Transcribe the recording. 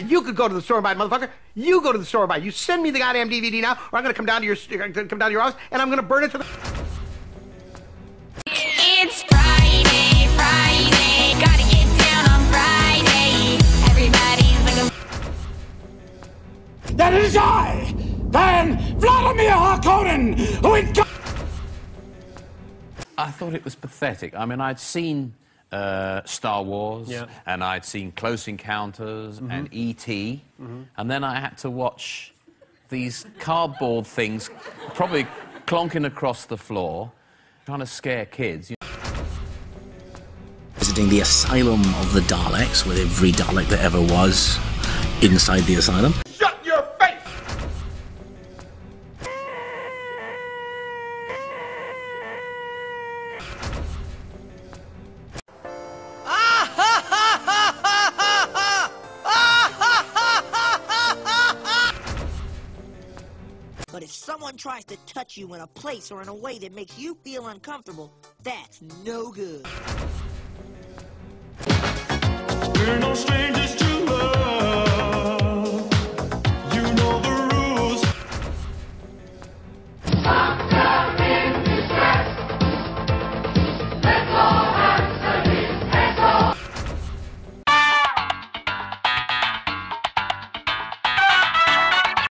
You could go to the store and buy it, motherfucker. You go to the store and buy it. You send me the goddamn DVD now, or I'm gonna come down to your house and I'm gonna burn it to the. It's Friday, Friday. Gotta get down on Friday. Everybody's like a. That is I, Pan Vladimir Harkonnen, who I thought it was pathetic. I mean, I'd seen Star Wars, and I'd seen Close Encounters and E.T., and then I had to watch these cardboard things probably clonking across the floor, trying to scare kids. Visiting the asylum of the Daleks, with every Dalek that ever was inside the asylum. Shut your face! But if someone tries to touch you in a place or in a way that makes you feel uncomfortable, that's no good. We're no strangers to